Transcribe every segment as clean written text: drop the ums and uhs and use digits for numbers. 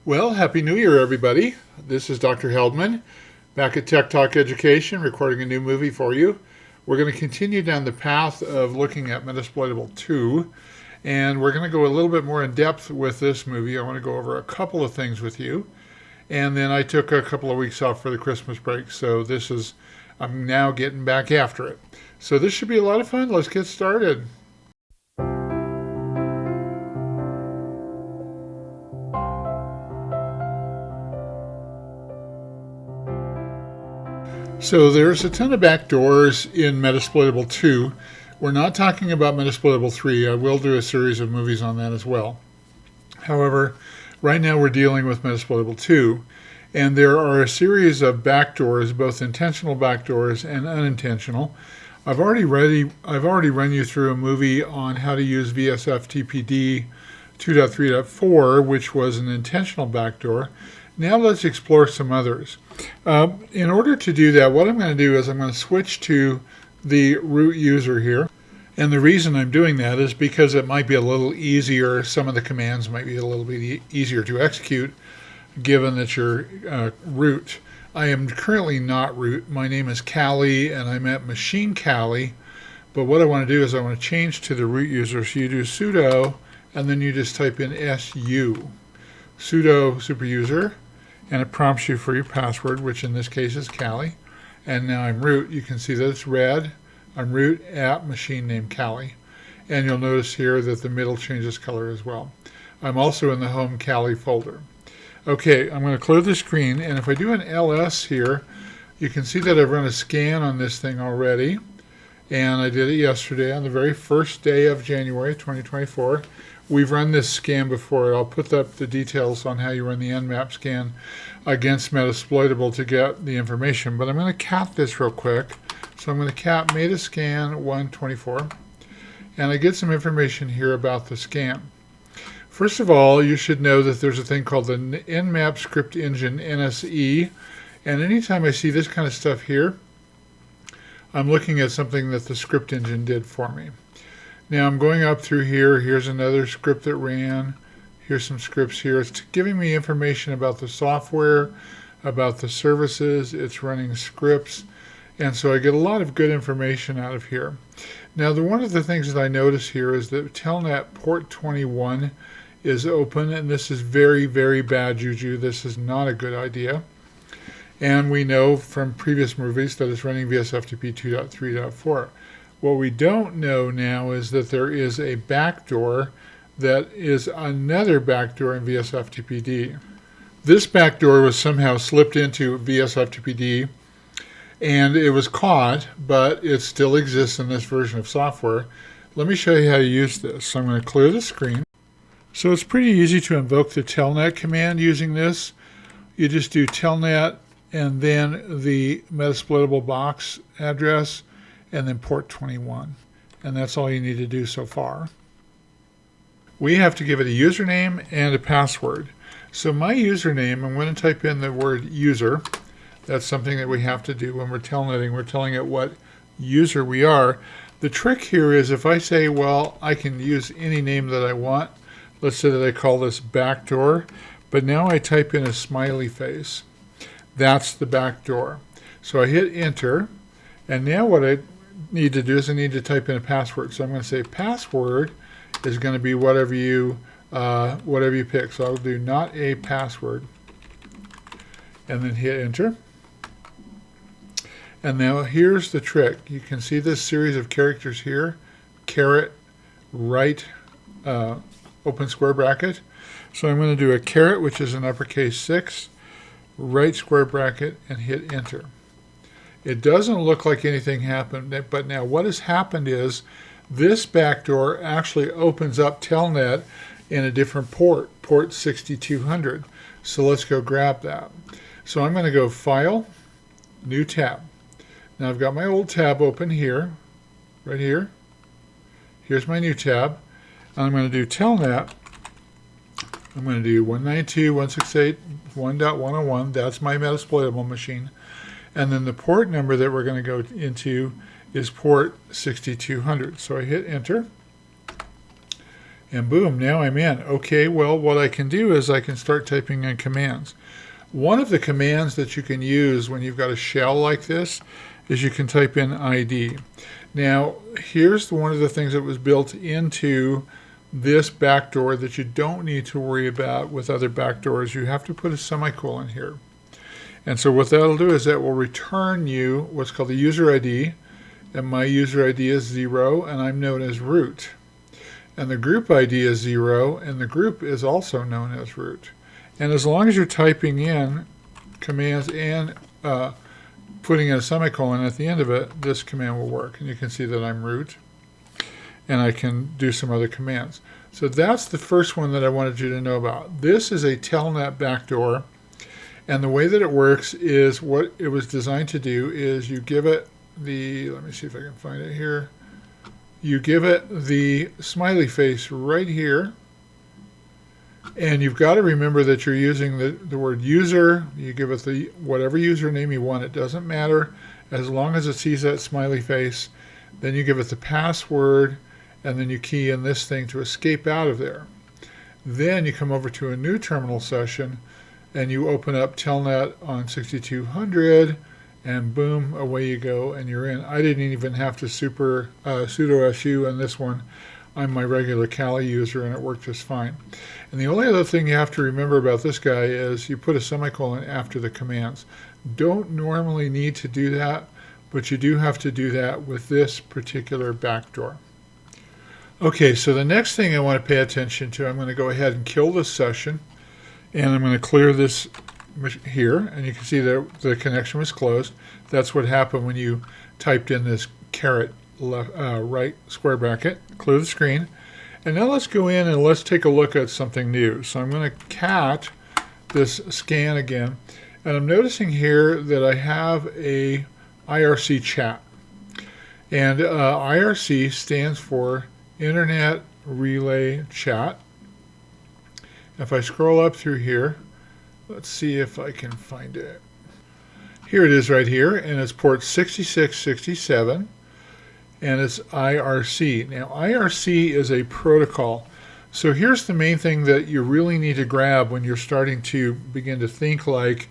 Well, Happy New Year, everybody. This is Dr. Heldman, back at Tech Talk Education, recording a new movie for you. We're going to continue down the path of looking at Metasploitable 2, and we're going to go a little bit more in depth with this movie. I want to go over a couple of things with you, and then I took a couple of weeks off for the Christmas break, so I'm now getting back after it. So this should be a lot of fun. Let's get started. So there's a ton of backdoors in Metasploitable 2. We're not talking about Metasploitable 3. I will do a series of movies on that as well. However, right now we're dealing with Metasploitable 2, and there are a series of backdoors, both intentional backdoors and unintentional. I've already run you through a movie on how to use VSFTPD 2.3.4, which was an intentional backdoor. Now let's explore some others. In order to do that, what I'm going to do is I'm going to switch to the root user here. And the reason I'm doing that is because it might be a little easier. Some of the commands might be a little bit easier to execute, given that you're root. I am currently not root. My name is Callie, and I'm at machine Callie. But what I want to do is I want to change to the root user. So you do sudo, and then you just type in su, sudo superuser. And it prompts you for your password, which in this case is Callie. And now I'm root. You can see that it's red. I'm root at machine name Callie. And you'll notice here that the middle changes color as well. I'm also in the home Callie folder. Okay, I'm going to clear the screen. And if I do an ls here, you can see that I've run a scan on this thing already. And I did it yesterday on the very first day of January 2024. We've run this scan before. I'll put up the details on how you run the nmap scan against Metasploitable to get the information. But I'm going to cat this real quick. So I'm going to cat metascan 124. And I get some information here about the scan. First of all, you should know that there's a thing called the nmap script engine, NSE. And anytime I see this kind of stuff here, I'm looking at something that the script engine did for me. Now I'm going up through here. Here's another script that ran. Here's some scripts here. It's giving me information about the software, about the services. It's running scripts. And so I get a lot of good information out of here. Now, one of the things that I notice here is that Telnet port 21 is open, and this is very, very bad juju. This is not a good idea. And we know from previous movies that it's running VSFTP 2.3.4. What we don't know now is that there is a backdoor that is another backdoor in VSFTPD. This backdoor was somehow slipped into VSFTPD, and it was caught, but it still exists in this version of software. Let me show you how to use this. So I'm going to clear the screen. So it's pretty easy to invoke the telnet command using this. You just do telnet and then the Metasploitable box address, and then port 21. And that's all you need to do so far. We have to give it a username and a password. So my username, I'm going to type in the word user. That's something that we have to do when we're telnetting. We're telling it what user we are. The trick here is if I say, well, I can use any name that I want. Let's say that I call this backdoor, but now I type in a smiley face. That's the backdoor. So I hit enter, and now what I need to do is I need to type in a password. So I'm going to say password is going to be whatever you pick. So I'll do not a password, and then hit enter. And now here's the trick. You can see this series of characters here, caret, right, open square bracket. So I'm going to do a caret, which is an uppercase 6, right square bracket, and hit enter. It doesn't look like anything happened, but now what has happened is this backdoor actually opens up Telnet in a different port 6200. So let's go grab that. So I'm going to go File, New Tab. Now I've got my old tab open here, right here. Here's my new tab. And I'm going to do Telnet. I'm going to do 192.168.1.101. That's my Metasploitable machine. And then the port number that we're going to go into is port 6200. So I hit enter. And boom, now I'm in. Okay, well, what I can do is I can start typing in commands. One of the commands that you can use when you've got a shell like this is you can type in ID. Now, here's one of the things that was built into this backdoor that you don't need to worry about with other backdoors. You have to put a semicolon here. And so what that'll do is that will return you what's called the user ID, and my user ID is 0, and I'm known as root. And the group ID is 0, and the group is also known as root. And as long as you're typing in commands and putting in a semicolon at the end of it, this command will work. And you can see that I'm root, and I can do some other commands. So that's the first one that I wanted you to know about. This is a Telnet backdoor, and the way that it works is what it was designed to do is you give it the, let me see if I can find it here. You give it the smiley face right here, and you've got to remember that you're using the word user. You give it the whatever username you want. It doesn't matter as long as it sees that smiley face. Then you give it the password, and then you key in this thing to escape out of there. Then you come over to a new terminal session, and you open up Telnet on 6200, and boom, away you go, and you're in. I didn't even have to sudo su on this one. I'm my regular Kali user, and it worked just fine. And the only other thing you have to remember about this guy is you put a semicolon after the commands. Don't normally need to do that, but you do have to do that with this particular backdoor. Okay, so the next thing I want to pay attention to, I'm going to go ahead and kill this session, and I'm going to clear this here, and you can see that the connection was closed. That's what happened when you typed in this caret right square bracket. Clear the screen, and now let's go in and let's take a look at something new. So I'm going to cat this scan again, and I'm noticing here that I have a IRC chat, and IRC stands for Internet Relay Chat. If I scroll up through here, let's see if I can find it. Here it is right here, and it's port 6667, and it's IRC. Now, IRC is a protocol. So here's the main thing that you really need to grab when you're starting to begin to think like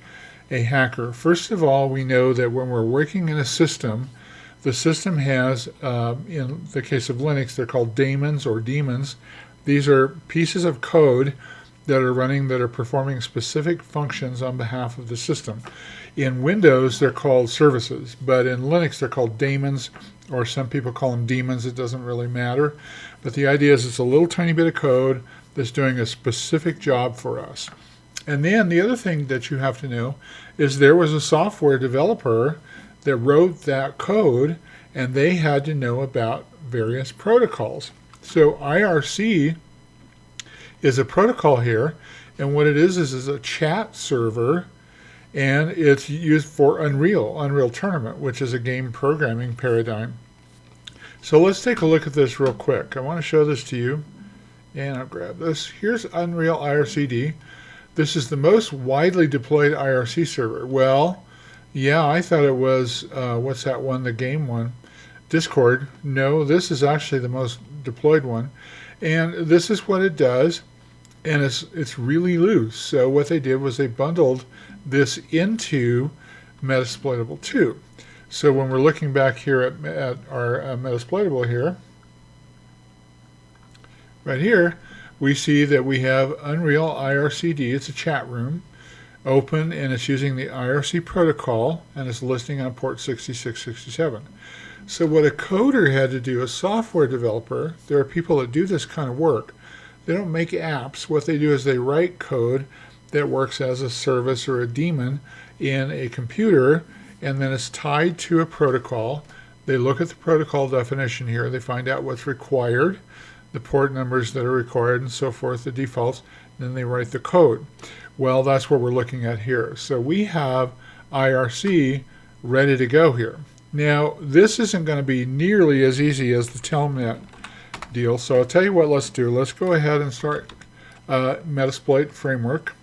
a hacker. First of all, we know that when we're working in a system, the system has, in the case of Linux, they're called daemons or daemons. These are pieces of code that are running that are performing specific functions on behalf of the system. In Windows, they're called services, but in Linux, they're called daemons, or some people call them demons. It doesn't really matter. But the idea is it's a little tiny bit of code that's doing a specific job for us. And then the other thing that you have to know is there was a software developer that wrote that code, and they had to know about various protocols. So IRC is a protocol here, and what it is a chat server, and it's used for Unreal Tournament, which is a game programming paradigm. So let's take a look at this real quick. I want to show this to you, and I'll grab this. Here's UnrealIRC. This is the most widely deployed IRC server. Well, yeah, I thought it was, what's that one, the game one? Discord. No, this is actually the most deployed one. And this is what it does, and it's really loose. So what they did was they bundled this into Metasploitable 2. So when we're looking back here at our Metasploitable here, right here, we see that we have UnrealIRC. It's a chat room, open, and it's using the IRC protocol, and it's listing on port 6667. So what a coder had to do, a software developer, there are people that do this kind of work. They don't make apps. What they do is they write code that works as a service or a daemon in a computer, and then it's tied to a protocol. They look at the protocol definition here. They find out what's required, the port numbers that are required, and so forth, the defaults, and then they write the code. Well, that's what we're looking at here. So we have IRC ready to go here. Now, this isn't going to be nearly as easy as the Telnet deal, so I'll tell you what let's do. Let's go ahead and start Metasploit framework,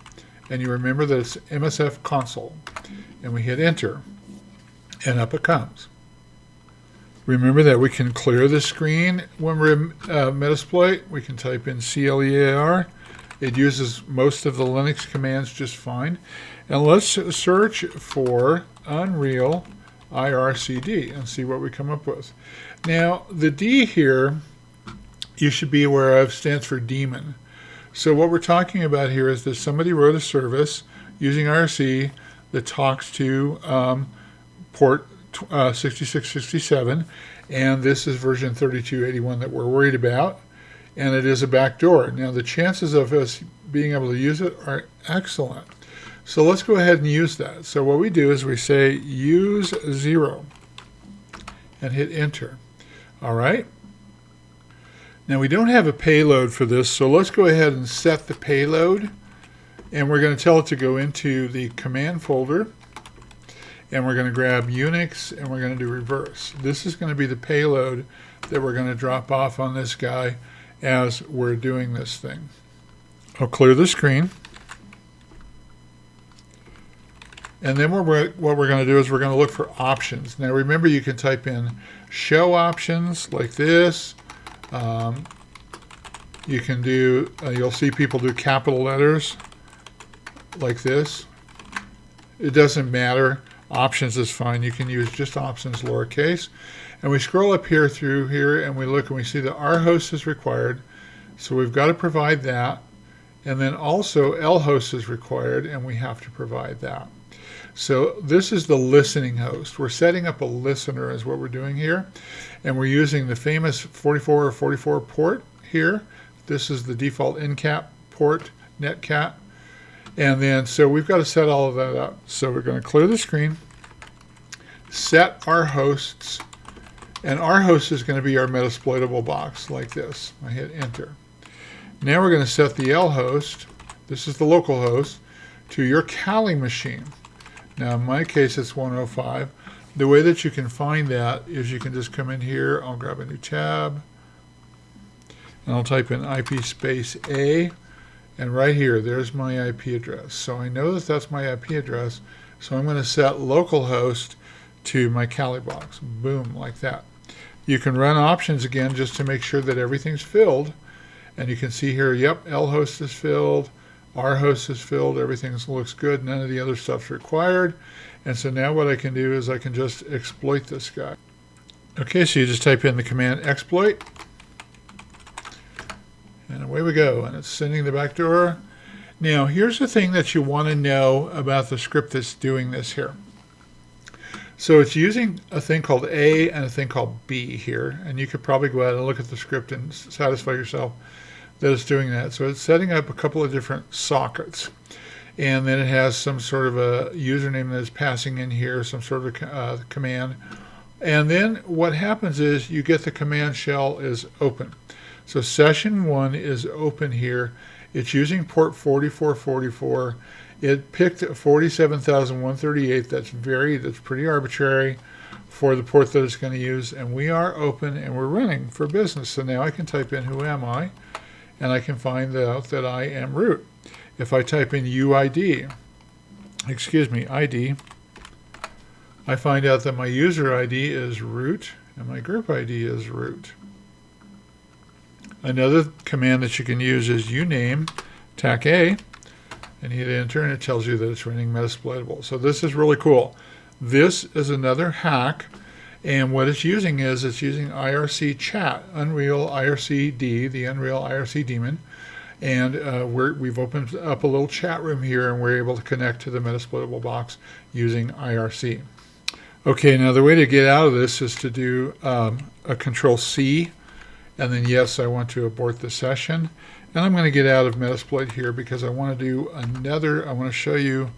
and you remember that it's MSF console, and we hit enter, and up it comes. Remember that we can clear the screen when we're Metasploit. We can type in CLEAR. It uses most of the Linux commands just fine. And let's search for UnrealIRC and see what we come up with. Now, the D here, you should be aware of, stands for daemon. So what we're talking about here is that somebody wrote a service using IRC that talks to port 6667, and this is version 3281 that we're worried about, and it is a backdoor. Now the chances of us being able to use it are excellent. So let's go ahead and use that. So what we do is we say use 0 and hit enter. All right. Now we don't have a payload for this, so let's go ahead and set the payload, and we're going to tell it to go into the command folder, and we're going to grab Unix and we're going to do reverse. This is going to be the payload that we're going to drop off on this guy as we're doing this thing. I'll clear the screen. And then what we're going to do is we're going to look for options. Now remember, you can type in show options like this. You can do, you'll see people do capital letters like this. It doesn't matter. Options is fine. You can use just options lowercase. And we scroll up here through here and we look and we see that our host is required. So we've got to provide that. And then also lhost is required and we have to provide that. So this is the listening host. We're setting up a listener is what we're doing here. And we're using the famous 44 or 44 port here. This is the default NCAP port, netcat. And then, so we've got to set all of that up. So we're going to clear the screen, set our hosts, and our host is going to be our Metasploitable box like this. I hit enter. Now we're going to set the L host, this is the local host, to your Kali machine. Now in my case it's 105. The way that you can find that is you can just come in here, I'll grab a new tab, and I'll type in IP space A, and right here, there's my IP address. So I know that that's my IP address, so I'm going to set localhost to my Kali box. Boom, like that. You can run options again just to make sure that everything's filled, and you can see here, yep, lhost is filled, our host is filled, everything looks good, none of the other stuff's required. And so now what I can do is I can just exploit this guy. Okay, so you just type in the command exploit, and away we go, and it's sending the backdoor. Now here's the thing that you want to know about the script that's doing this here. So it's using a thing called A and a thing called B here, and you could probably go out and look at the script and satisfy yourself that it's doing that. So it's setting up a couple of different sockets, and then it has some sort of a username that is passing in here, some sort of command, and then what happens is you get the command shell is open. So session 1 is open here. It's using port 4444. It picked 47,138. That's pretty arbitrary for the port that it's going to use. And we are open and we're running for business. So now I can type in who am I, and I can find out that I am root. If I type in ID, I find out that my user ID is root and my group ID is root. Another command that you can use is uname tac A, and hit enter, and it tells you that it's running Metasploitable. So this is really cool. This is another hack, and what it's using is it's using IRC chat, UnrealIRC D, the UnrealIRC daemon, and we've opened up a little chat room here, and we're able to connect to the Metasploitable box using IRC. Okay, now the way to get out of this is to do a Control C, and then yes, I want to abort the session. And I'm going to get out of Metasploit here because I want to do I want to show you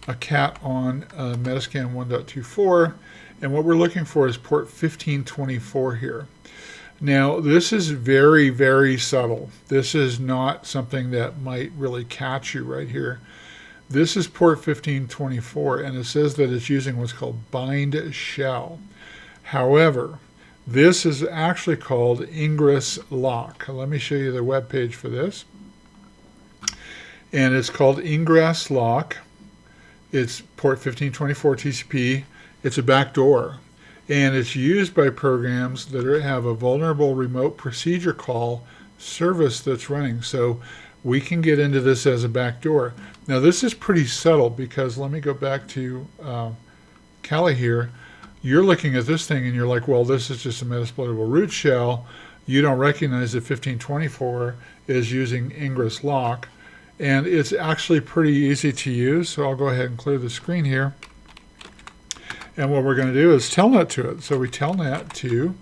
a cat on Metascan 1.24, and what we're looking for is port 1524 here. Now this is very, very subtle. This is not something that might really catch you right here. This is port 1524, and it says that it's using what's called bind shell. However, this is actually called Ingreslock. Let me show you the web page for this. And it's called Ingreslock. It's port 1524 TCP. It's a backdoor. and it's used by programs that have a vulnerable remote procedure call service that's running. So we can get into this as a backdoor. Now this is pretty subtle because let me go back to Kali here. You're looking at this thing and you're like, well, this is just a Metasploitable root shell. You don't recognize that 1524 is using Ingreslock, and it's actually pretty easy to use. So I'll go ahead and clear the screen here. And what we're going to do is telnet to it. So we telnet to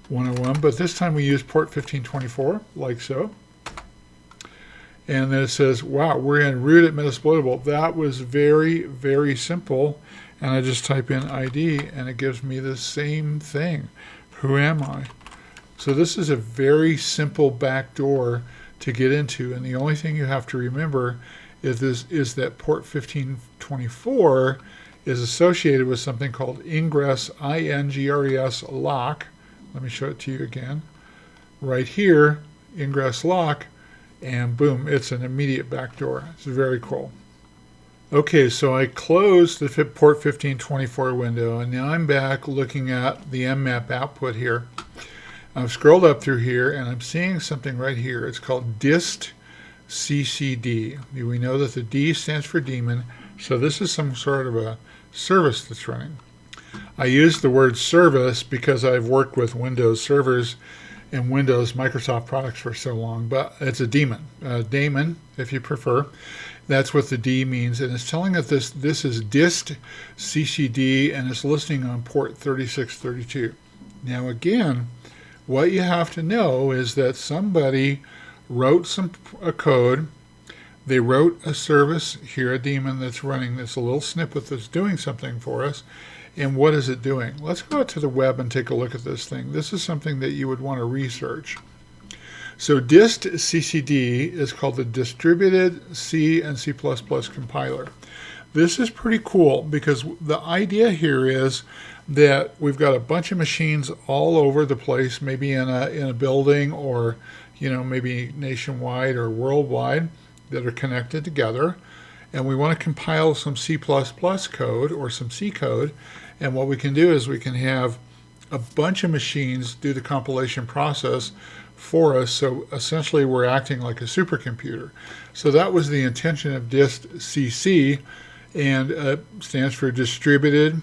101, but this time we use port 1524, like so. And then it says, wow, we're in root at Metasploitable. That was very, very simple. And I just type in ID, and it gives me the same thing. Who am I? So this is a very simple backdoor to get into. And the only thing you have to remember is that port 1524 is associated with something called Ingres, I-N-G-R-E-S, lock. Let me show it to you again. Right here, Ingreslock, and boom, it's an immediate backdoor. It's very cool. Okay, so I closed the port 1524 window, and now I'm back looking at the mmap output here. I've scrolled up through here, and I'm seeing something right here. It's called Distcc. We know that the D stands for daemon, so this is some sort of a service that's running. I use the word service because I've worked with Windows servers and Windows Microsoft products for so long, but it's a daemon, if you prefer. That's what the D means, and it's telling us this is Distcc, and it's listening on port 3632. Now again, what you have to know is that somebody wrote a code. They wrote a service here, a daemon that's running this little snippet that's doing something for us. And what is it doing? Let's go out to the web and take a look at this thing. This is something that you would want to research. So Distcc is called the Distributed C and C++ Compiler. This is pretty cool because the idea here is that we've got a bunch of machines all over the place, maybe in a building, or maybe nationwide or worldwide, that are connected together, and we want to compile some C++ code or some C code. And what we can do is we can have a bunch of machines do the compilation process for us. So essentially we're acting like a supercomputer. So that was the intention of Distcc, and stands for Distributed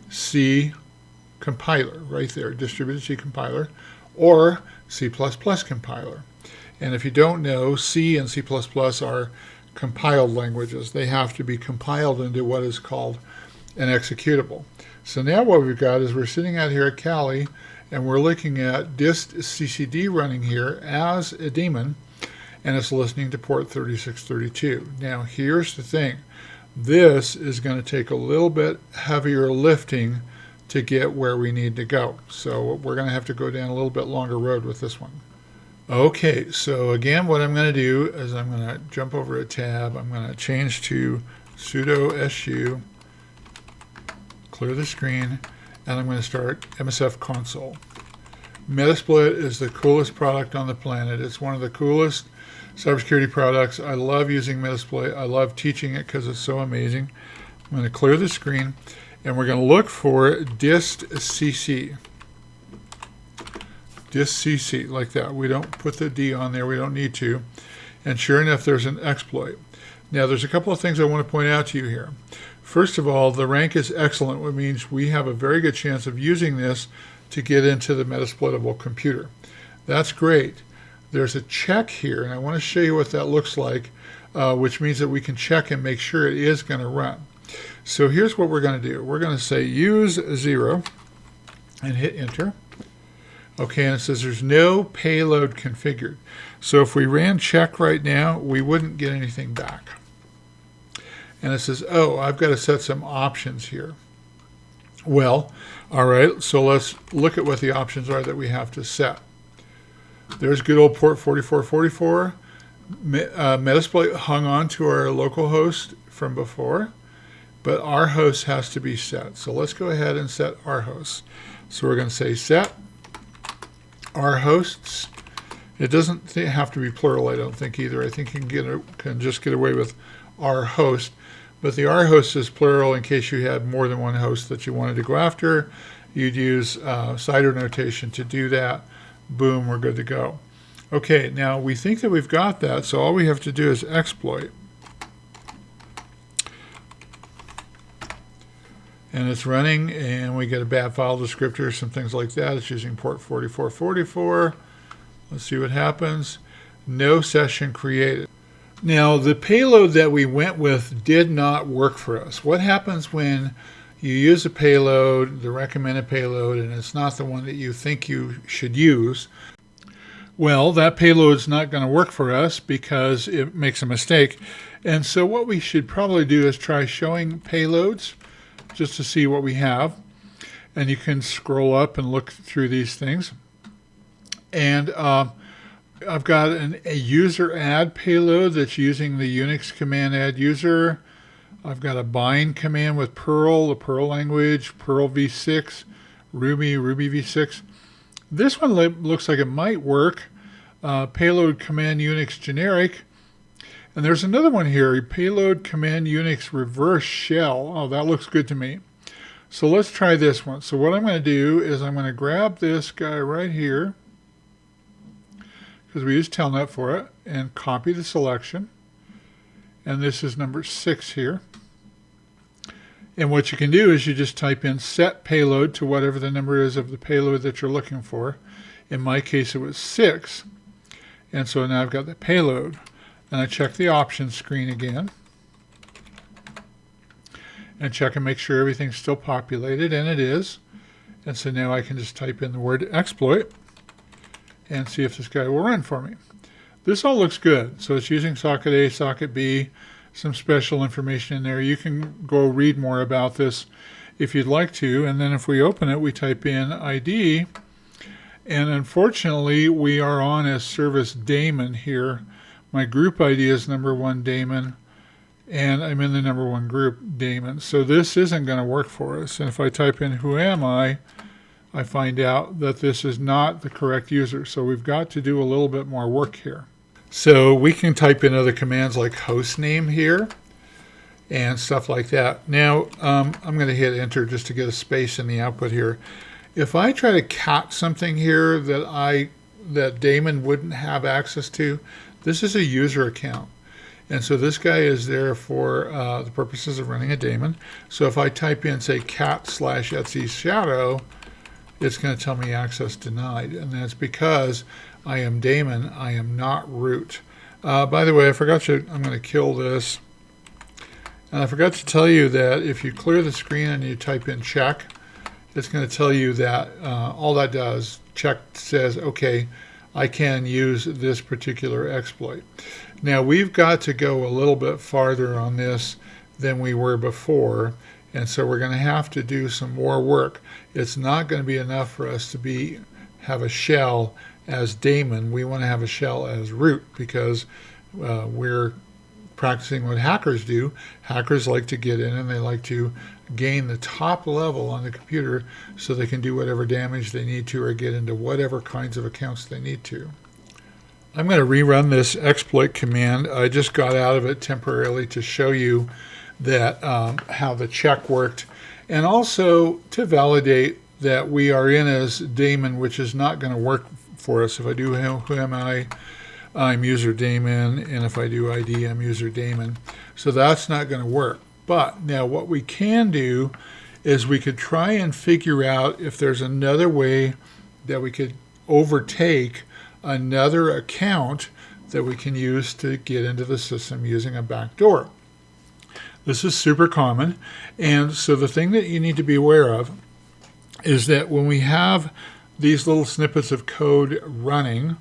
C Compiler, right there, Distributed C Compiler, or C++ Compiler. And if you don't know, C and C++ are compiled languages. They have to be compiled into what is called an executable. So now what we've got is we're sitting out here at Kali, and we're looking at Distcc running here as a daemon, and it's listening to port 3632. Now here's the thing. This is going to take a little bit heavier lifting to get where we need to go. So we're going to have to go down a little bit longer road with this one. Okay, so again, what I'm going to do is I'm going to jump over a tab. I'm going to change to sudo su, clear the screen, and I'm going to start MSF console. Metasploit is the coolest product on the planet. It's one of the coolest cybersecurity products. I love using Metasploit. I love teaching it because it's so amazing. I'm going to clear the screen, and we're going to look for Distcc. Distcc, like that. We don't put the D on there. We don't need to. And sure enough, there's an exploit. Now, there's a couple of things I want to point out to you here. First of all, the rank is excellent, which means we have a very good chance of using this to get into the Metasploitable computer. That's great. There's a check here, and I want to show you what that looks like, which means that we can check and make sure it is going to run. So here's what we're going to do. We're going to say use 0 and hit enter. Okay, and it says there's no payload configured. So if we ran check right now, we wouldn't get anything back. And it says, oh, I've got to set some options here. Well, all right, so let's look at what the options are that we have to set. There's good old port 4444. Metasploit hung on to our local host from before, but our host has to be set. So let's go ahead and set our host. So we're going to say set our hosts. It doesn't have to be plural, I don't think, either. I think you can just get away with our host. But the our host is plural in case you had more than one host that you wanted to go after. you'd use CIDR notation to do that. Boom, we're good to go. Okay, now we think that we've got that, so all we have to do is exploit. And it's running, and we get a bad file descriptor, some things like that. It's using port 4444. Let's see what happens. No session created. Now, the payload that we went with did not work for us. What happens when you use a payload, the recommended payload, and it's not the one that you think you should use? Well, that payload is not going to work for us because it makes a mistake. And so what we should probably do is try showing payloads just to see what we have. And you can scroll up and look through these things. And I've got a user add payload that's using the Unix command add user. I've got a bind command with Perl, the Perl language, Perl v6, Ruby v6. This one looks like it might work. Payload command Unix generic. And there's another one here, payload command Unix reverse shell. Oh, that looks good to me. So let's try this one. So what I'm going to do is I'm going to grab this guy right here, because we use Telnet for it, and copy the selection. And this is number 6 here. And what you can do is you just type in set payload to whatever the number is of the payload that you're looking for. In my case, it was 6. And so now I've got the payload. And I check the options screen again. And check and make sure everything's still populated, and it is. And so now I can just type in the word exploit and see if this guy will run for me. This all looks good. So it's using socket A, socket B, some special information in there. You can go read more about this if you'd like to. And then if we open it, we type in ID. And unfortunately, we are on as service daemon here. My group ID is number 1 daemon, and I'm in the number 1 group daemon. So this isn't going to work for us. And if I type in who am I find out that this is not the correct user. So we've got to do a little bit more work here. So we can type in other commands like hostname here and stuff like that. Now I'm going to hit enter just to get a space in the output here. If I try to cat something here that daemon wouldn't have access to, this is a user account. And so this guy is there for the purposes of running a daemon. So if I type in, say, cat/Etsy shadow, it's going to tell me access denied. And that's because I am daemon, I am not root. By the way, I'm going to kill this. And I forgot to tell you that if you clear the screen and you type in check, it's going to tell you that all that does, check says, okay, I can use this particular exploit. Now we've got to go a little bit farther on this than we were before, and so we're going to have to do some more work. It's not going to be enough for us to have a shell as daemon. We want to have a shell as root because we're practicing what hackers do. Hackers like to get in and they like to gain the top level on the computer so they can do whatever damage they need to or get into whatever kinds of accounts they need to. I'm going to rerun this exploit command. I just got out of it temporarily to show you that how the check worked, and also to validate that we are in as daemon, which is not going to work for us. If I do who am I, I'm user daemon, and if I do ID, I'm user daemon. So that's not going to work. But now what we can do is we could try and figure out if there's another way that we could overtake another account that we can use to get into the system using a backdoor. This is super common, and so the thing that you need to be aware of is that when we have these little snippets of code running,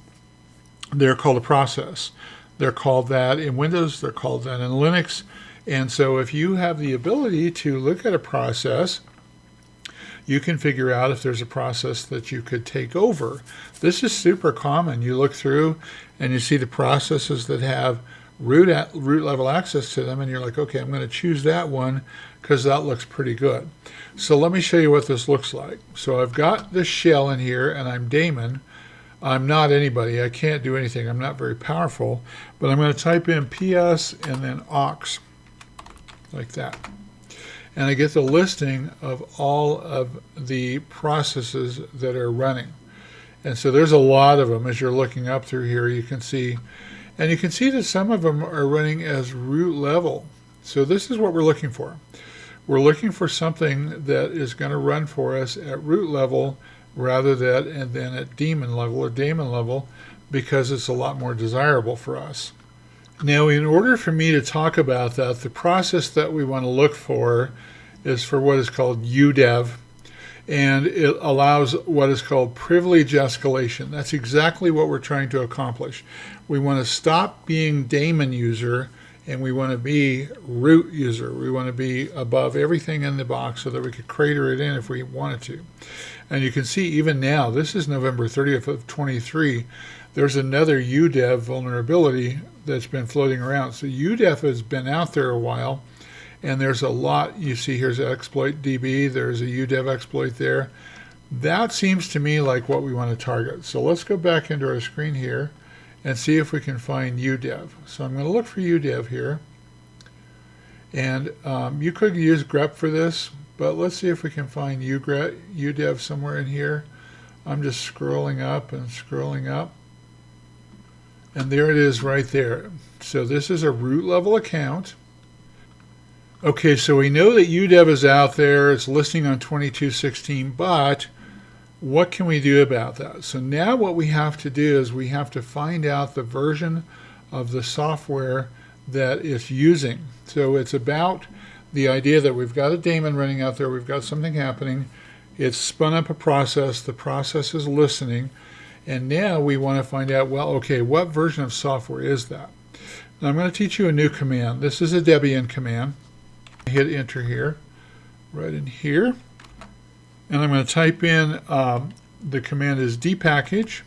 they're called a process. They're called that in Windows, they're called that in Linux, and so if you have the ability to look at a process, you can figure out if there's a process that you could take over. This is super common. You look through and you see the processes that have root level access to them, and you're like, okay, I'm going to choose that one because that looks pretty good. So let me show you what this looks like. So I've got this shell in here, and I'm daemon. I'm not anybody. I can't do anything. I'm not very powerful, but I'm going to type in ps and then aux, like that. and I get the listing of all of the processes that are running. And so there's a lot of them as you're looking up through here. You can see, and you can see that some of them are running as root level. So this is what we're looking for. We're looking for something that is going to run for us at root level rather than at daemon level or daemon level, because it's a lot more desirable for us. Now, in order for me to talk about that, the process that we want to look for is for what is called UDEV, and it allows what is called privilege escalation. That's exactly what we're trying to accomplish. We want to stop being daemon user and we want to be root user. We want to be above everything in the box so that we could crater it in if we wanted to. And you can see even now, this is November 30th of 23, there's another UDEV vulnerability that's been floating around. So UDEV has been out there a while, and there's a lot. You see here's exploit DB, there's a UDEV exploit there. That seems to me like what we want to target. So let's go back into our screen here and see if we can find UDEV. So I'm going to look for UDEV here. And you could use grep for this, but let's see if we can find UDEV somewhere in here. I'm just scrolling up and scrolling up. And there it is right there. So this is a root level account. Okay, so we know that UDEV is out there. It's listing on 2216, but what can we do about that? So now what we have to do is we have to find out the version of the software that it's using. So it's about the idea that we've got a daemon running out there, we've got something happening, it's spun up a process, the process is listening, and now we want to find out, well, okay, what version of software is that? Now I'm going to teach you a new command. This is a Debian command. Hit enter here, right in here, and I'm going to type in, the command is dpackage,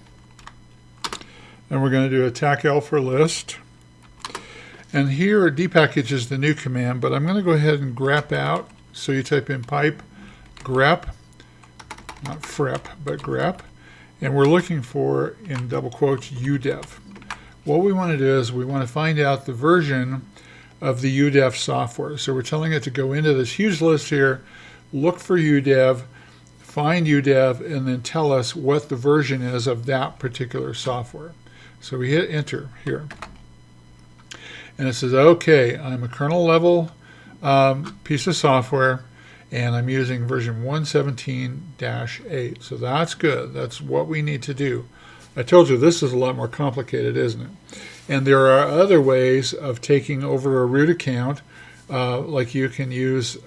and we're going to do attack L for list. And here dpackage is the new command, but I'm going to go ahead and grep out. So you type in pipe grep, not frep, but grep, and we're looking for, in double quotes, UDEV. What we want to do is we want to find out the version of the UDEV software. So we're telling it to go into this huge list here, look for UDEV, find UDEV, and then tell us what the version is of that particular software. So we hit enter here. And it says, okay, I'm a kernel level piece of software, and I'm using version 117-8. So that's good. That's what we need to do. I told you this is a lot more complicated, isn't it? And there are other ways of taking over a root account, like you can use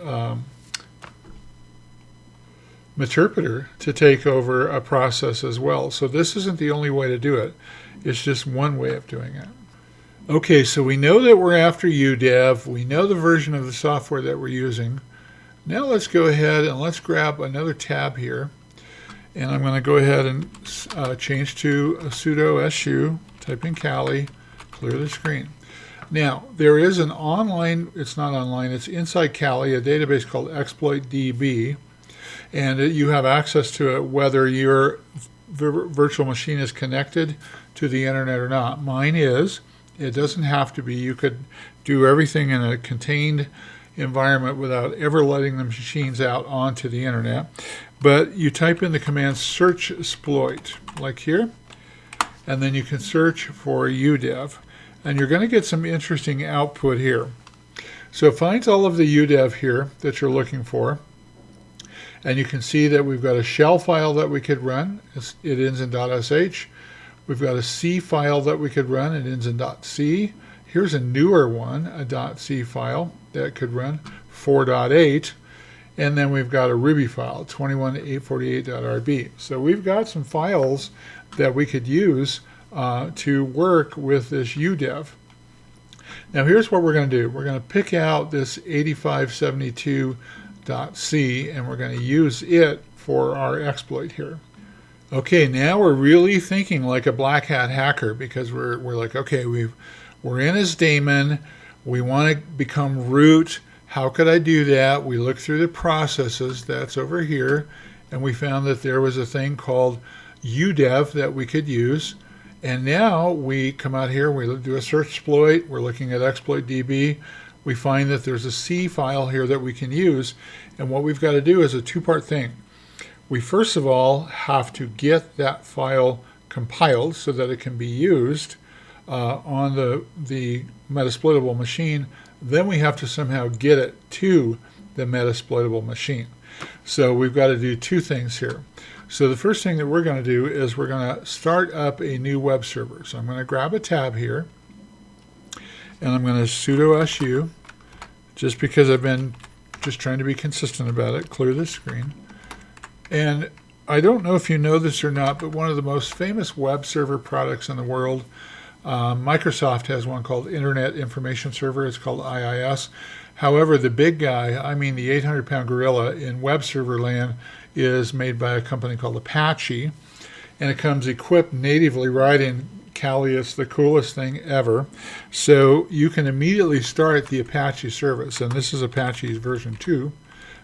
Metsploitable to take over a process as well. So this isn't the only way to do it. It's just one way of doing it. Okay, so we know that we're after UDEV. We know the version of the software that we're using. Now let's go ahead and let's grab another tab here. And I'm going to go ahead and change to a sudo su, type in Kali, clear the screen. Now, there is an online, it's not online, it's inside Kali, a database called ExploitDB. And you have access to it whether your virtual machine is connected to the internet or not. Mine is. It doesn't have to be. You could do everything in a contained environment without ever letting the machines out onto the internet. But you type in the command search exploit, like here, and then you can search for UDEV. And you're going to get some interesting output here. So it finds all of the UDEV here that you're looking for. And you can see that we've got a shell file that we could run. It ends in .sh. We've got a C file that we could run. It ends in .c. Here's a newer one, a .c file that could run 4.8. And then we've got a Ruby file, 21.848.rb. So we've got some files that we could use to work with this UDEV. Now here's what we're going to do. We're going to pick out this 8572.c and we're going to use it for our exploit here. Okay, now we're really thinking like a black hat hacker, because we're like, okay, we're in as daemon, we want to become root. How could I do that? We looked through the processes, that's over here, and we found that there was a thing called UDEV that we could use. And now we come out here, we do a search exploit, we're looking at exploit DB, we find that there's a C file here that we can use. And what we've got to do is a two-part thing. We first of all have to get that file compiled so that it can be used on the Metasploitable machine. Then we have to somehow get it to the Metasploitable machine. So we've got to do two things here. So the first thing that we're going to do is we're going to start up a new web server. So I'm going to grab a tab here, and I'm going to sudo su, just because I've been just trying to be consistent about it, clear the screen. And I don't know if you know this or not, but one of the most famous web server products in the world, Microsoft has one called Internet Information Server. It's called IIS. However, the big guy, I mean the 800-pound gorilla in web server land, is made by a company called Apache, and it comes equipped natively right in Kali. It's the coolest thing ever. So you can immediately start the Apache service, and this is Apache's version 2.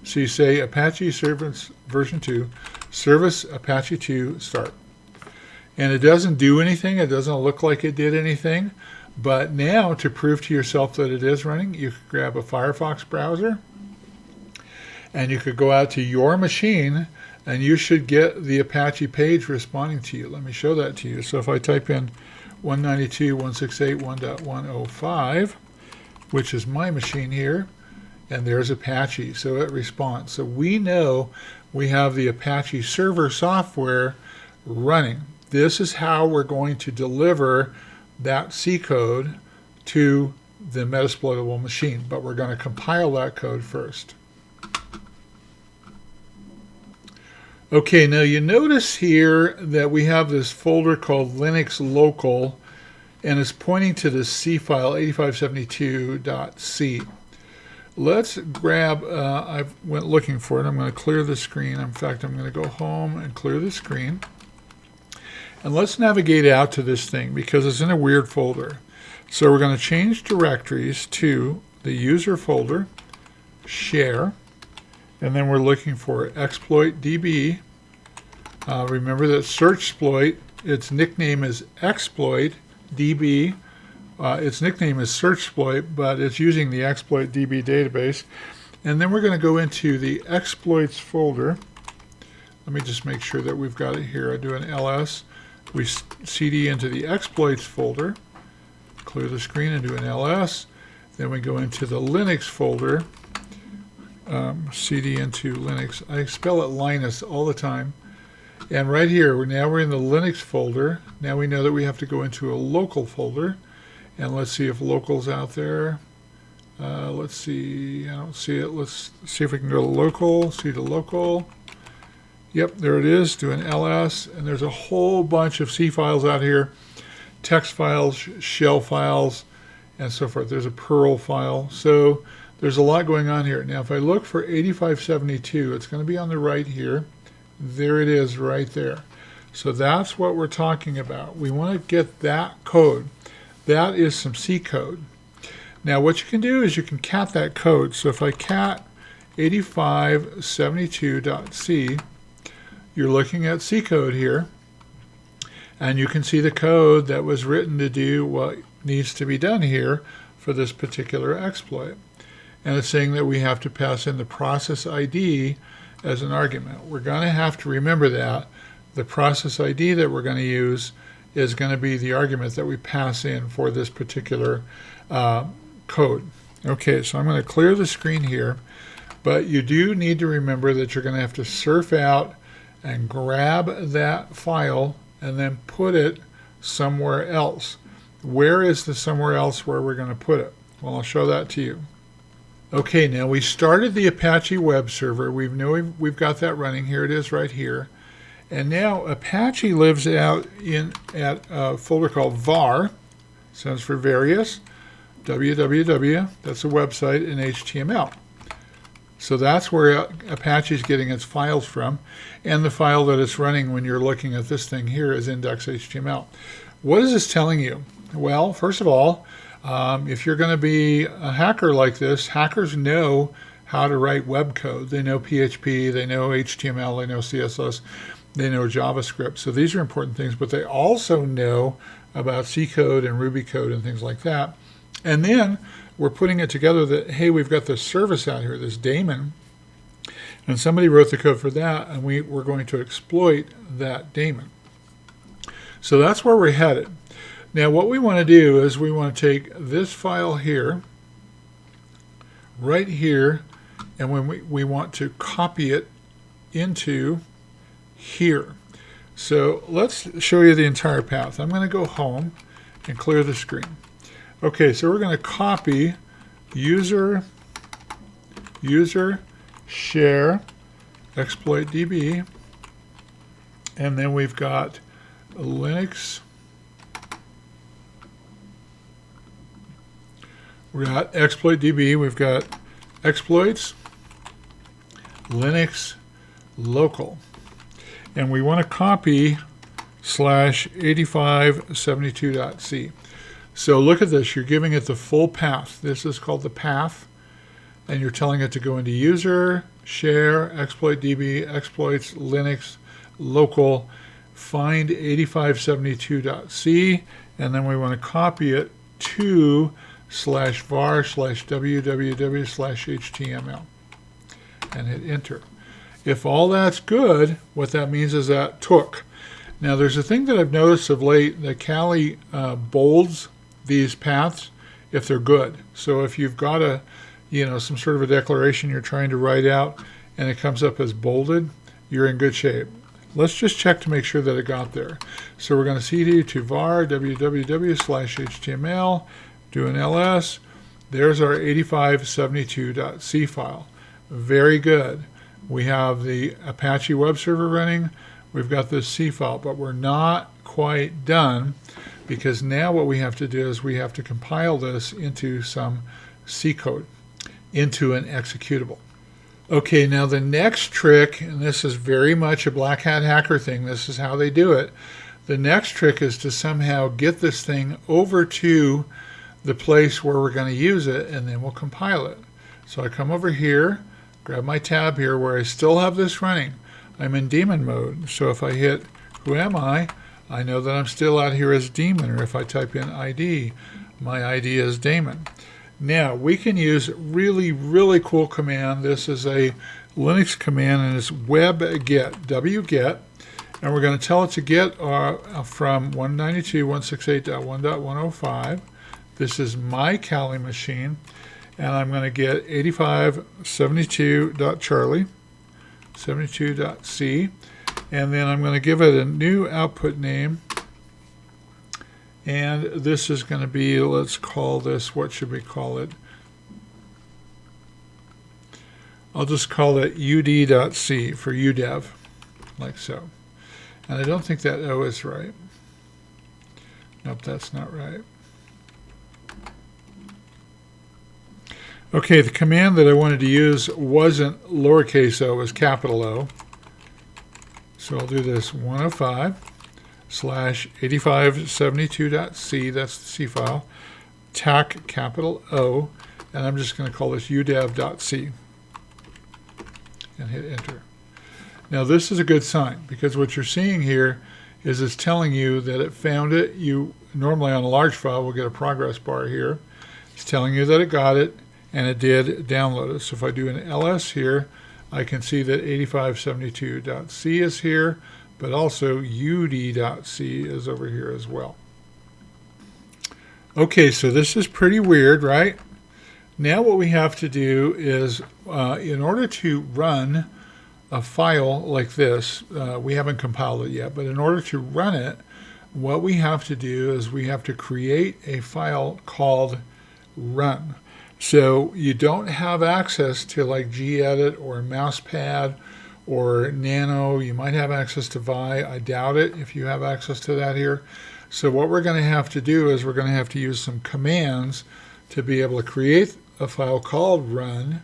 So you say Apache service version 2, service Apache 2, start. And it doesn't do anything. It doesn't look like it did anything. But now, to prove to yourself that it is running, you could grab a Firefox browser, and you could go out to your machine, and you should get the Apache page responding to you. Let me show that to you. So if I type in 192.168.1.105, which is my machine here, and there's Apache, so it responds. So we know we have the Apache server software running. This is how we're going to deliver that C code to the Metasploitable machine, but we're going to compile that code first. Okay, now you notice here that we have this folder called Linux Local, and it's pointing to the C file 8572.c. Let's grab, I went looking for it. I'm going to clear the screen. In fact, I'm going to go home and clear the screen. And let's navigate out to this thing because it's in a weird folder. So we're going to change directories to the user folder, share, and then we're looking for exploit.db. Remember that searchsploit, its nickname is exploit.db. Its nickname is searchsploit, but it's using the exploit.db database. And then we're going to go into the exploits folder. Let me just make sure that we've got it here. I do an ls. We cd into the exploits folder, clear the screen and do an ls. Then we go into the Linux folder, cd into Linux. I spell it Linus all the time. And right here, now we're in the Linux folder. Now we know that we have to go into a local folder. And let's see if local's out there. Let's see, I don't see it. Let's see if we can go to local, see the local. Yep, there it is, do an ls, and there's a whole bunch of C files out here, text files, shell files, and so forth. There's a Perl file. So there's a lot going on here. Now if I look for 8572, it's going to be on the right here. There it is right there. So that's what we're talking about. We want to get that code. That is some C code. Now what you can do is you can cat that code. So if I cat 8572.c, you're looking at C code here, and you can see the code that was written to do what needs to be done here for this particular exploit. And it's saying that we have to pass in the process ID as an argument. We're going to have to remember that the process ID that we're going to use is going to be the argument that we pass in for this particular code. Okay, so I'm going to clear the screen here, but you do need to remember that you're going to have to surf out and grab that file and then put it somewhere else. Where is the somewhere else where we're going to put it? Well, I'll show that to you. Okay, now we started the Apache web server. We've got that running. Here it is right here. And now Apache lives out at a folder called var, stands for various, www, that's a website, and HTML. So that's where Apache is getting its files from, and the file that it's running when you're looking at this thing here is index.html. What is this telling you? Well, first of all, if you're going to be a hacker like this, hackers know how to write web code. They know PHP, they know HTML, they know CSS, they know JavaScript. So these are important things, but they also know about C code and Ruby code and things like that. And then we're putting it together that, hey, we've got this service out here, this daemon, and somebody wrote the code for that, and we're going to exploit that daemon. So that's where we're headed. Now what we want to do is we want to take this file here, right here, and when we want to copy it into here. So let's show you the entire path. I'm going to go home and clear the screen. Okay, so we're going to copy user share exploit DB, and then we've got Linux. We've got exploit DB, we've got exploits, Linux, local. And we want to copy /8572.c. So look at this, you're giving it the full path. This is called the path, and you're telling it to go into user, share, exploit DB, exploits, Linux, local, find 8572.c, and then we want to copy it to /var/www/html and hit enter. If all that's good, what that means is that took. Now there's a thing that I've noticed of late that Kali bolds these paths if they're good. So if you've got some sort of a declaration you're trying to write out and it comes up as bolded, you're in good shape. Let's just check to make sure that it got there. So we're going to cd to var www/html, do an ls. There's our 8572.c file. Very good. We have the Apache web server running. We've got this C file, but we're not quite done, because now what we have to do is we have to compile this into some C code, into an executable. Okay, now the next trick, and this is very much a black hat hacker thing, this is how they do it. The next trick is to somehow get this thing over to the place where we're going to use it, and then we'll compile it. So I come over here, grab my tab here where I still have this running. I'm in daemon mode, so if I hit who am I know that I'm still out here as daemon, or if I type in ID, my ID is daemon. Now we can use really, really cool command. This is a Linux command, and it's wget, wget, and we're going to tell it to get from 192.168.1.105. This is my Kali machine, and I'm going to get 8572.charlie, 72.c, and then I'm going to give it a new output name, and this is going to be, let's call this, what should we call it? I'll just call it ud.c for udev, like so. And I don't think that O is right. Nope, that's not right. Okay, the command that I wanted to use wasn't lowercase o, it was capital O. So I'll do this 105/8572.c, that's the C file, tac capital O, and I'm just going to call this udev.c and hit enter. Now this is a good sign, because what you're seeing here is it's telling you that it found it. You normally on a large file will get a progress bar here. It's telling you that it got it, and it did download it. So if I do an ls here, I can see that 8572.c is here, but also ud.c is over here as well. Okay, so this is pretty weird, right? Now what we have to do is, in order to run a file like this, we haven't compiled it yet, but in order to run it, what we have to do is we have to create a file called run. So you don't have access to like gedit or mousepad or nano. You might have access to vi. I doubt it if you have access to that here. So what we're going to have to do is we're going to have to use some commands to be able to create a file called run,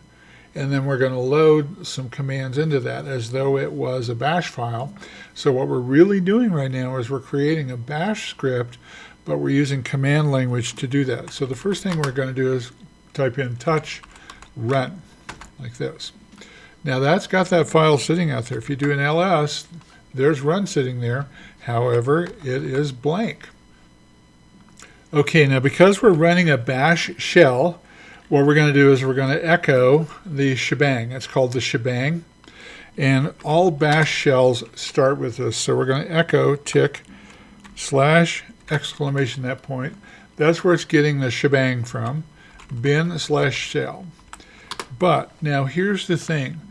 and then we're going to load some commands into that as though it was a bash file. So what we're really doing right now is we're creating a bash script, but we're using command language to do that. So the first thing we're going to do is type in touch run, like this. Now that's got that file sitting out there. If you do an ls, there's run sitting there. However, it is blank. Okay, now because we're running a bash shell, what we're going to do is we're going to echo the shebang. It's called the shebang. And all bash shells start with this. So we're going to echo tick / exclamation that point. That's where it's getting the shebang from, bin/shell. But now here's the thing.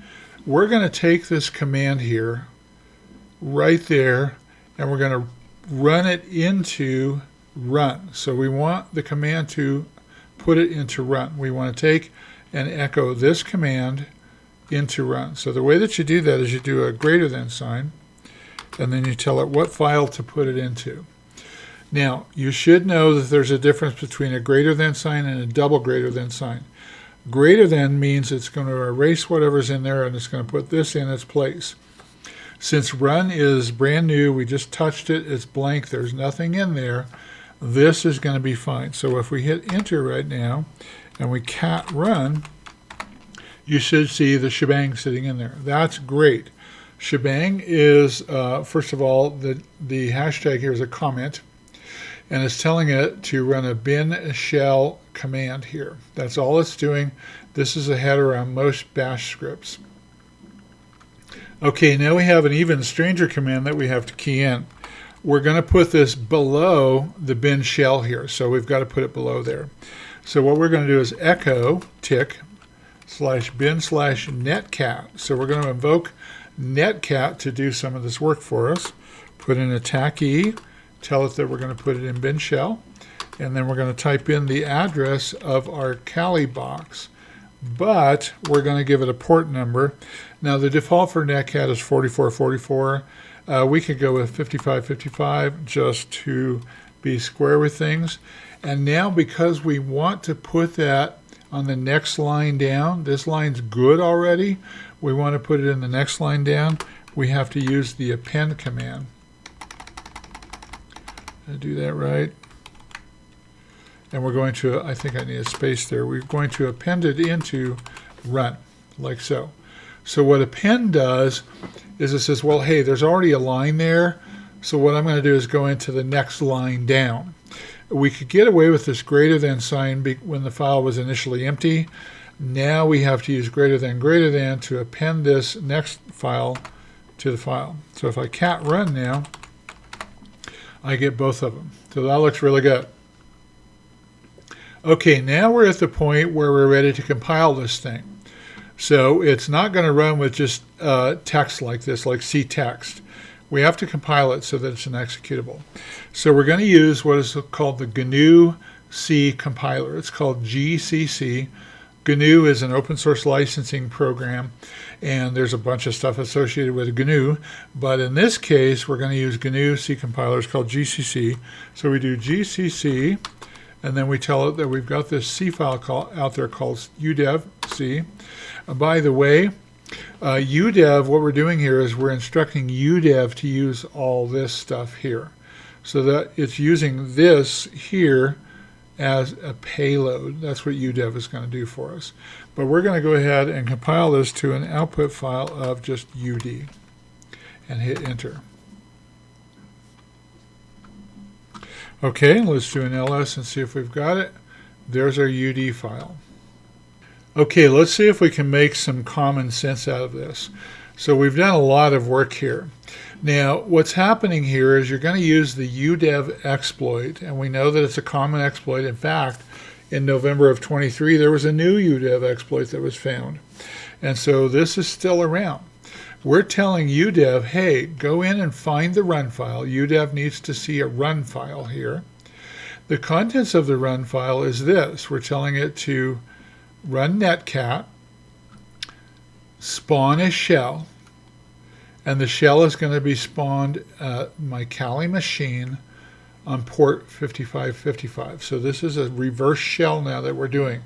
We're going to take this command here, right there, and we're going to run it into run. So we want the command to put it into run. We want to take and echo this command into run. So the way that you do that is you do a greater than sign, and then you tell it what file to put it into. Now, you should know that there's a difference between a greater than sign and a double greater than sign. Greater than means it's going to erase whatever's in there and it's going to put this in its place. Since run is brand new, we just touched it, it's blank, there's nothing in there, this is going to be fine. So if we hit enter right now and we cat run, you should see the shebang sitting in there. That's great. Shebang is, first of all, the hashtag here is a comment, and it's telling it to run a bin shell command here. That's all it's doing. This is a header on most bash scripts. Okay, now we have an even stranger command that we have to key in. We're going to put this below the bin shell here, so we've got to put it below there. So what we're going to do is echo tick /bin/netcat. So we're going to invoke netcat to do some of this work for us. Put in a tac e, tell it that we're going to put it in bin shell, and then we're going to type in the address of our Kali box, but we're going to give it a port number. Now the default for netcat is 4444. We could go with 5555 just to be square with things. And now because we want to put that on the next line down, this line's good already, we want to put it in the next line down, we have to use the append command. Did I do that right? And we're going to, I think I need a space there, we're going to append it into run, like so. So what append does is it says, well, hey, there's already a line there, so what I'm going to do is go into the next line down. We could get away with this greater than sign when the file was initially empty. Now we have to use greater than to append this next file to the file. So if I cat run now, I get both of them. So that looks really good. Okay, now we're at the point where we're ready to compile this thing. So it's not going to run with just text like this, like C text. We have to compile it so that it's an executable. So we're going to use what is called the GNU C compiler. It's called GCC. GNU is an open source licensing program, and there's a bunch of stuff associated with GNU. But in this case, we're going to use GNU C compiler. It's called GCC. So we do GCC, and then we tell it that we've got this C file out there called udevc. By the way, udev, what we're doing here is we're instructing udev to use all this stuff here. So that it's using this here as a payload. That's what udev is going to do for us. But we're going to go ahead and compile this to an output file of just ud and hit enter. Okay, let's do an ls and see if we've got it. There's our ud file. Okay, let's see if we can make some common sense out of this. So we've done a lot of work here. Now, what's happening here is you're going to use the udev exploit, and we know that it's a common exploit. In fact, in November of 23, there was a new udev exploit that was found. And so this is still around. We're telling udev, hey, go in and find the run file. Udev needs to see a run file here. The contents of the run file is this. We're telling it to run netcat, spawn a shell, and the shell is going to be spawned at my Kali machine on port 5555. So this is a reverse shell now that we're doing.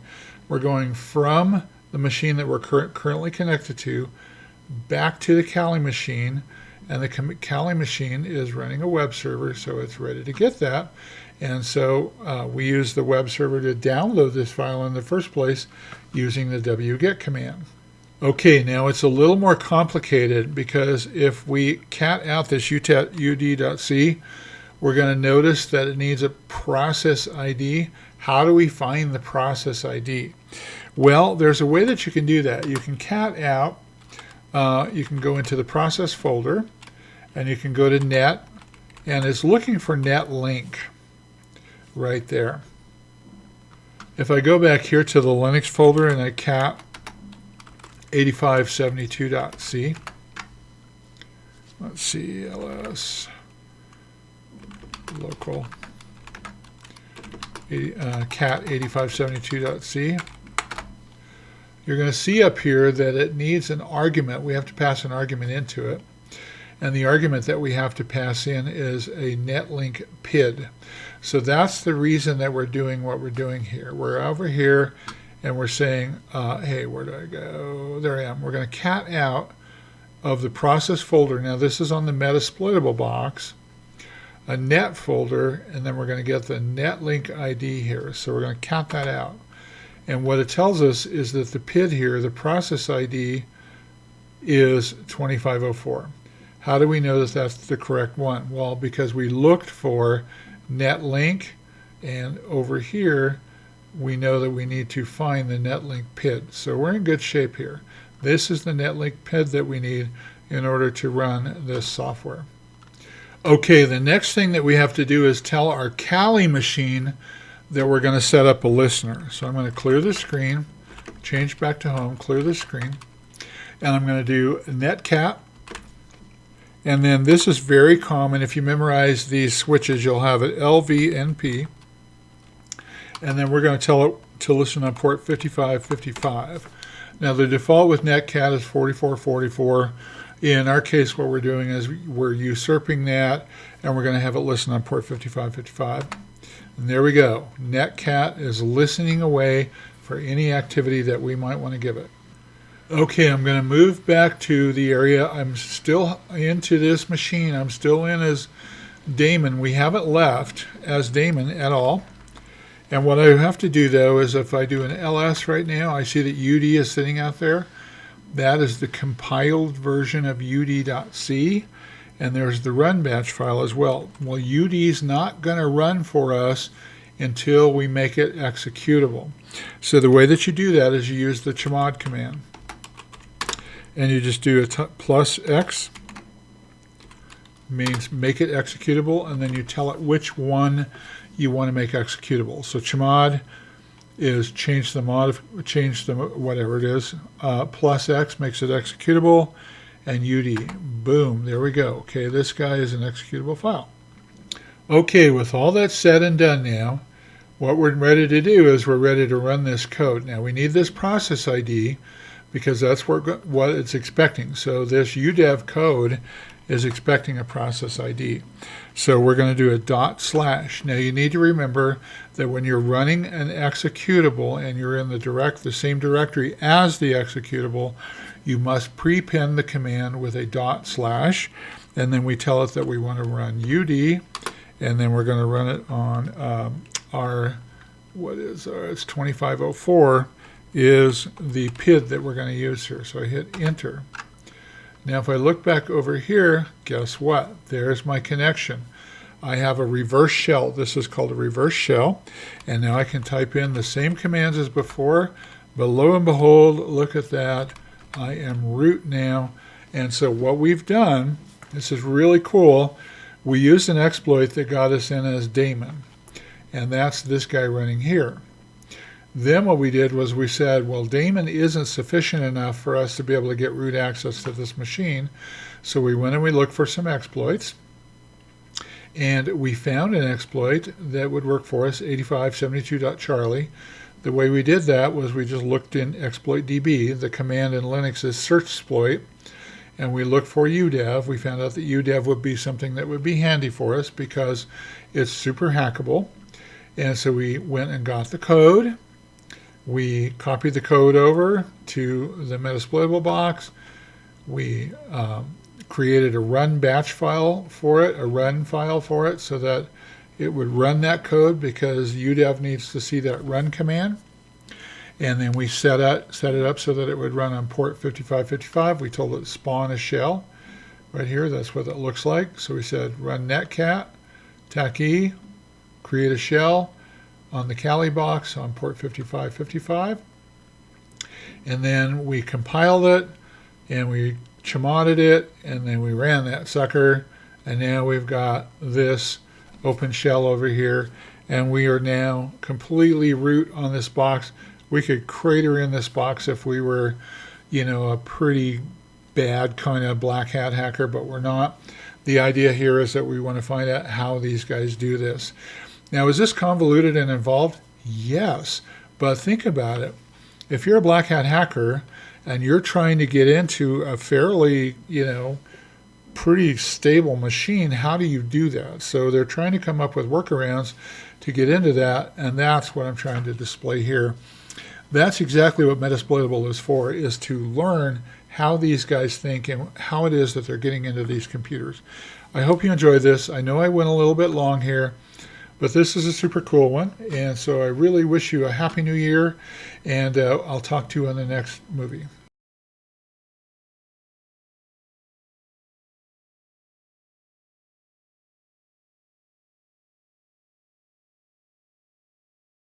We're going from the machine that we're currently connected to back to the Kali machine, and the Kali machine is running a web server, so it's ready to get that. And so we use the web server to download this file in the first place using the wget command. Okay, now it's a little more complicated because if we cat out this ud.c, we're going to notice that it needs a process ID. How do we find the process ID? Well, there's a way that you can do that. You can cat out, you can go into the process folder, and you can go to net, and it's looking for net link right there. If I go back here to the Linux folder and I cat 8572.c, let's see, ls local cat 8572.c, you're going to see up here that it needs an argument. We have to pass an argument into it. And the argument that we have to pass in is a netlink PID. So that's the reason that we're doing what we're doing here. We're over here and we're saying, hey, where do I go? There I am. We're going to cat out of the process folder. Now this is on the Metasploitable box, a net folder, and then we're going to get the netlink ID here. So we're going to cat that out. And what it tells us is that the PID here, the process ID, is 2504. How do we know that that's the correct one? Well, because we looked for netlink, and over here we know that we need to find the netlink PID. So we're in good shape here. This is the netlink PID that we need in order to run this software. Okay, the next thing that we have to do is tell our Kali machine that we're going to set up a listener. So I'm going to clear the screen, change back to home, clear the screen, and I'm going to do netcat. And then this is very common. If you memorize these switches, you'll have it LVNP. And then we're going to tell it to listen on port 5555. Now the default with netcat is 4444. In our case, what we're doing is we're usurping that, and we're going to have it listen on port 5555. And there we go. Netcat is listening away for any activity that we might want to give it. Okay, I'm going to move back to the area. I'm still into this machine. I'm still in as daemon. We haven't left as daemon at all. And what I have to do, though, is if I do an ls right now, I see that UD is sitting out there. That is the compiled version of ud.c. And there's the run batch file as well. Well, UD is not going to run for us until we make it executable. So the way that you do that is you use the chmod command. And you just do a plus X, means make it executable, and then you tell it which one you want to make executable. So chmod is change the whatever it is. Plus X makes it executable, and UD, boom, there we go. Okay, this guy is an executable file. Okay, with all that said and done now, what we're ready to do is we're ready to run this code. Now we need this process ID, because that's what it's expecting. So this udev code is expecting a process ID. So we're going to do a /. Now you need to remember that when you're running an executable and you're in the same directory as the executable, you must prepend the command with a /, and then we tell it that we want to run ud, and then we're going to run it on it's 2504. Is the PID that we're going to use here. So I hit enter. Now if I look back over here, guess what? There's my connection. I have a reverse shell. This is called a reverse shell. And now I can type in the same commands as before. But lo and behold, look at that. I am root now. And so what we've done, this is really cool, we used an exploit that got us in as daemon. And that's this guy running here. Then what we did was we said, well, daemon isn't sufficient enough for us to be able to get root access to this machine. So we went and we looked for some exploits. And we found an exploit that would work for us, 8572.charlie. The way we did that was we just looked in exploit.db. The command in Linux is searchsploit. And we looked for udev. We found out that udev would be something that would be handy for us because it's super hackable. And so we went and got the code. We copied the code over to the Metasploitable box. We created a run batch file for it, a run file for it, so that it would run that code because udev needs to see that run command. And then we set it up so that it would run on port 5555. We told it to spawn a shell. Right here, that's what it looks like. So we said run netcat, tac-e, create a shell. on the Kali box on port 5555. And then we compiled it and we chmoded it, and then we ran that sucker, and now we've got this open shell over here, and we are now completely root on this box. We could crater in this box if we were, you know, a pretty bad kind of black hat hacker, but we're not. The idea here is that we want to find out how these guys do this. Now, is this convoluted and involved? Yes, but think about it. If you're a black hat hacker and you're trying to get into a fairly, you know, pretty stable machine, how do you do that? So they're trying to come up with workarounds to get into that, and that's what I'm trying to display here. That's exactly what Metasploitable is for, is to learn how these guys think and how it is that they're getting into these computers. I hope you enjoyed this. I know I went a little bit long here, but this is a super cool one, and so I really wish you a happy new year, and I'll talk to you on the next movie.